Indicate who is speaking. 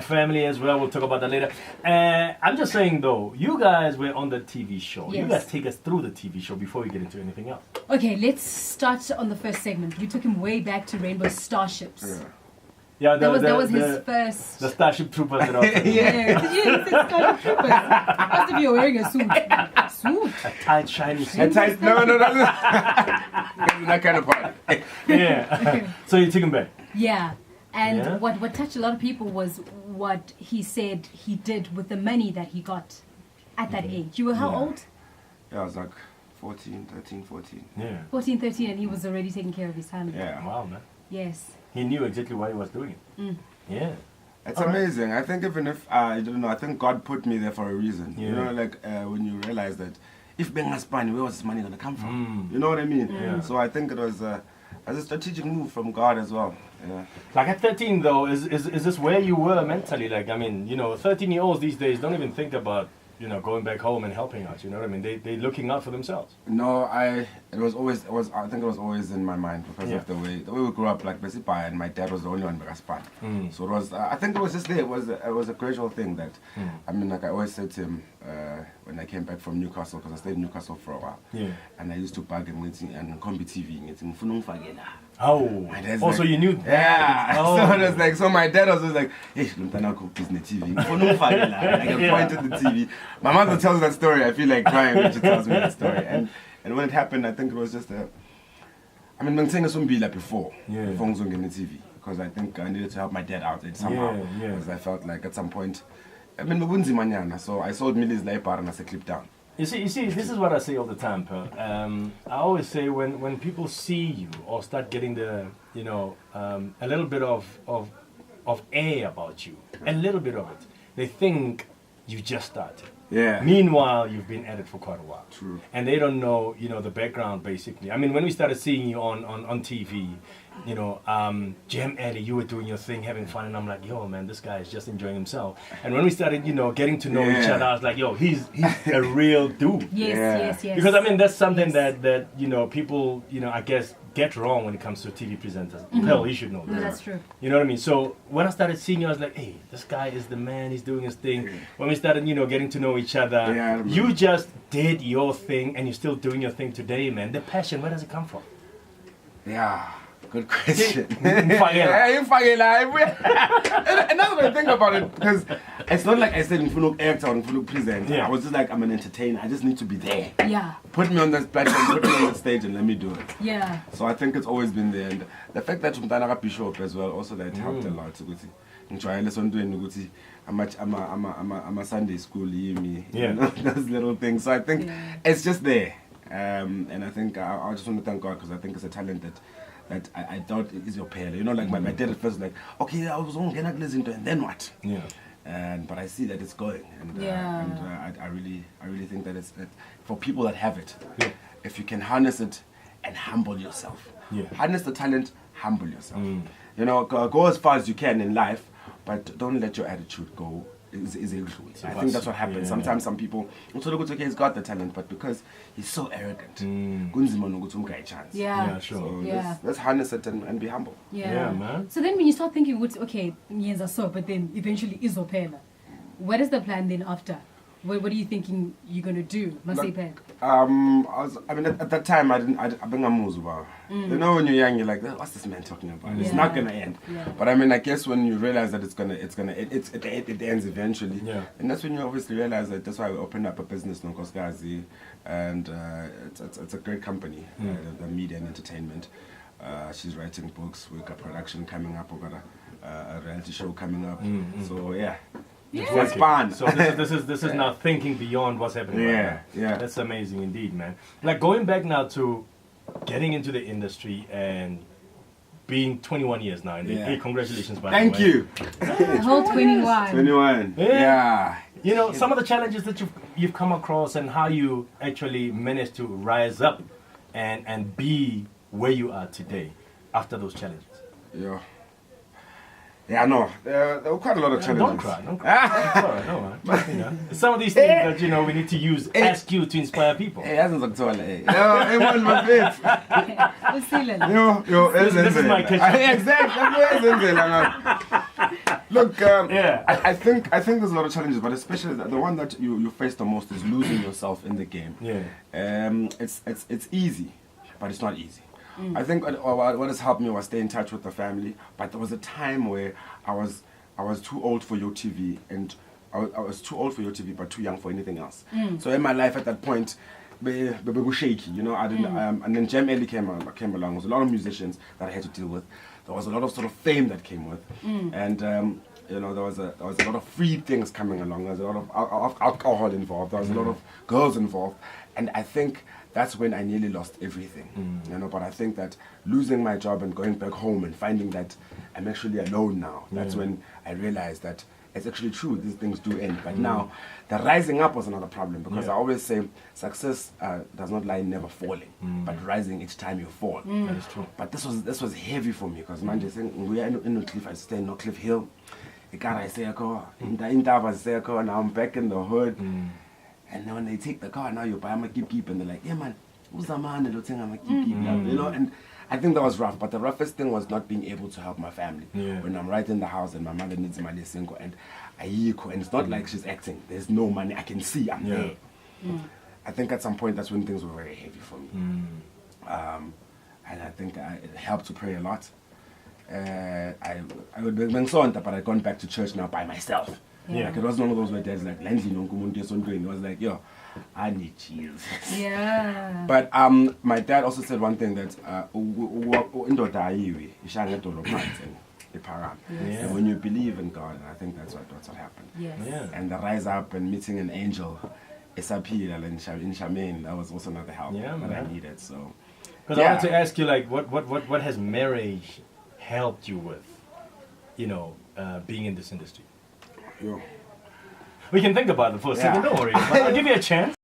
Speaker 1: family as well. We'll talk about that later. I'm just saying though, you guys were on the TV show.
Speaker 2: Yes.
Speaker 1: You guys take us through the TV show before we get into anything else.
Speaker 2: Okay, let's start on the first segment. You took him way back to Rainbow Starships.
Speaker 1: Yeah,
Speaker 2: That was his first.
Speaker 1: The Starship Troopers. That also.
Speaker 2: Yeah, it's Starship Troopers. Must if you're wearing a suit.
Speaker 1: A tight, shiny suit.
Speaker 3: No. That kind of part.
Speaker 1: Yeah. So you took him back.
Speaker 2: Yeah. And
Speaker 1: Yeah.
Speaker 2: what touched a lot of people was what he said he did with the money that he got at that age. You were how old?
Speaker 3: Yeah, I was like 14, 13, 14.
Speaker 1: Yeah.
Speaker 2: 14, 13, and he was already taking care of his family.
Speaker 3: Yeah.
Speaker 1: Wow, man.
Speaker 2: Yes.
Speaker 1: He knew exactly why he was doing it. Yeah.
Speaker 3: It's amazing. I think even if, I don't know, I think God put me there for a reason.
Speaker 1: Yeah.
Speaker 3: You know, like when you realize that if Bengaspani, where was this money going to come from? You know what I mean?
Speaker 1: Yeah.
Speaker 3: So I think it was a strategic move from God as well. Yeah.
Speaker 1: Like at 13 though, is this where you were mentally? Like, I mean, 13-year-olds these days don't even think about, going back home and helping out, you know what I mean? They're looking out for themselves.
Speaker 3: No, I think it was always in my mind because of the way we grew up, like basically, and my dad was the only one Bengaspani. So it was, I think it was just there. It was a gradual thing that, I mean, like I always said to him when I came back from Newcastle, because I stayed in Newcastle for a while. Yeah. And I used to bug him and Combi TV.
Speaker 1: Oh, also
Speaker 3: like,
Speaker 1: you knew that.
Speaker 3: Yeah.
Speaker 1: Oh.
Speaker 3: So it was like, so my dad was like, hey, Lumtana cook Disney TV. Like I pointed the TV. My mother tells that story. I feel like crying when she tells me that story. And when it happened, I think it was just I mean, I'm saying this before. Yeah. Before on the TV, because I think I needed to help my dad out somehow. Yeah. Because I felt like at some point, I mean, so I sold Millie's Laipar and I said, clip down.
Speaker 1: You see, this is what I say all the time, Pearl. I always say when people see you or start getting the, a little bit of air about you, a little bit of it, they think you just started.
Speaker 3: Yeah.
Speaker 1: Meanwhile, you've been at it for quite a while.
Speaker 3: True.
Speaker 1: And they don't know, the background basically. I mean, when we started seeing you on TV, Jam Alley, you were doing your thing, having fun, and I'm like, yo, man, this guy is just enjoying himself. And when we started, getting to know each other, I was like, yo, he's a real dude.
Speaker 2: Yes.
Speaker 1: Because I mean, that's something that people, I guess, get wrong when it comes to TV presenters. Hell, you should know that.
Speaker 2: No, that's true.
Speaker 1: You know what I mean? So when I started seeing you, I was like, hey, this guy is the man, he's doing his thing. When we started, getting to know each other, you just did your thing and you're still doing your thing today, man. The passion, where does it come from?
Speaker 3: Yeah. Good question.
Speaker 1: And
Speaker 3: that's what I think about it, because it's not like I said in full act or in full present. I was just like, I'm an entertainer. I just need to be there.
Speaker 2: Yeah.
Speaker 3: Put me on this platform, put me on the stage, and let me do it.
Speaker 2: Yeah.
Speaker 3: So I think it's always been there, and the fact that Umtana Bishop as well also that helped a lot. I'm a Sunday school, those little things. So I think it's just there, and I think I just want to thank God because I think it's a talent that I thought is your pair. Like my dad at first was like, okay, I was on into and then what? Yeah. But I see that it's going, and I really think that it's that for people that have it, if you can harness it and humble yourself, harness the talent, humble yourself. Go as far as you can in life, but don't let your attitude go. I think that's what happens. Sometimes some people, okay, he's got the talent, but because he's so arrogant,
Speaker 2: Yeah,
Speaker 3: sure. So let's harness it and be humble.
Speaker 2: Yeah,
Speaker 1: man.
Speaker 2: So then when you start thinking, okay, but then eventually Izopela, what is the plan then after? What are you thinking you're going to do?
Speaker 3: At that time, I been a muzuba. When you're young, you're like, what's this man talking about? It's not going to end. Yeah. But I guess when you realize that it ends eventually. Yeah. And that's when you obviously realize that that's why we opened up a business, TKZee, and it's a great company, the media and entertainment. She's writing books. We've got production coming up. We've got a reality show coming up. So yeah. It's fun.
Speaker 1: So this is now thinking beyond what's happening right now.
Speaker 3: Yeah.
Speaker 1: That's amazing indeed, man. Like going back now to getting into the industry and being 21 years now. And hey, congratulations, by
Speaker 3: Thank
Speaker 1: the way.
Speaker 3: you.
Speaker 2: Whole 21.
Speaker 3: 21. Yeah.
Speaker 1: Some of the challenges that you've come across and how you actually managed to rise up and be where you are today after those challenges.
Speaker 3: Yeah. Yeah, no, there were quite a lot of challenges.
Speaker 1: Don't cry. It's all right, no, man. Some of these things that, we need to use, ask you to inspire people.
Speaker 3: Hey, that's not so hey. Everyone my face. Yo,
Speaker 1: this is my kitchen.
Speaker 3: Exactly. Look,
Speaker 1: Yeah.
Speaker 3: I think there's a lot of challenges, but especially the one that you face the most is losing yourself in the game.
Speaker 1: Yeah.
Speaker 3: It's easy, but it's not easy. I think what has helped me was stay in touch with the family. But there was a time where I was too old for YoTV, and I was too old for YoTV, but too young for anything else. So in my life at that point, be shaky, you know. I didn't, and then Gem Ellie came along. There was a lot of musicians that I had to deal with. There was a lot of sort of fame that came with, and you know, there was a lot of free things coming along. There was a lot of alcohol involved. There was a lot of girls involved, and I think that's when I nearly lost everything. You know, but I think that losing my job and going back home and finding that I'm actually alone now, that's when I realized that it's actually true, these things do end. But now, the rising up was another problem, because I always say success does not lie in never falling, but rising each time you fall.
Speaker 1: That is true.
Speaker 3: But this was heavy for me, because manje we are in the cliff, I stay in no cliff hill. I say, now I'm back in the hood. And then when they take the car, now you buy a keep, and they're like, yeah man, who's the man that I'm a keep? You know, and I think that was rough, but the roughest thing was not being able to help my family. When I'm right in the house and my mother needs money, and it's not like she's acting. There's no money. I can see I'm there. I think at some point that's when things were very heavy for me. And I think it helped to pray a lot. I would be but I'd gone back to church now by myself. Like, it was one of those where dad's like, it was like, yo, I need Jesus.
Speaker 2: Yeah.
Speaker 3: But my dad also said one thing, that and when you believe in God, I think that's what happened.
Speaker 2: Yes.
Speaker 1: Yeah.
Speaker 3: And the rise up and meeting an angel, Esapil in Charmaine, that was also another help that I needed. So,
Speaker 1: because I wanted to ask you, like, what has marriage helped you with, you know, being in this industry?
Speaker 3: Yo.
Speaker 1: We can think about it for a second. Don't worry. I'll give you a chance.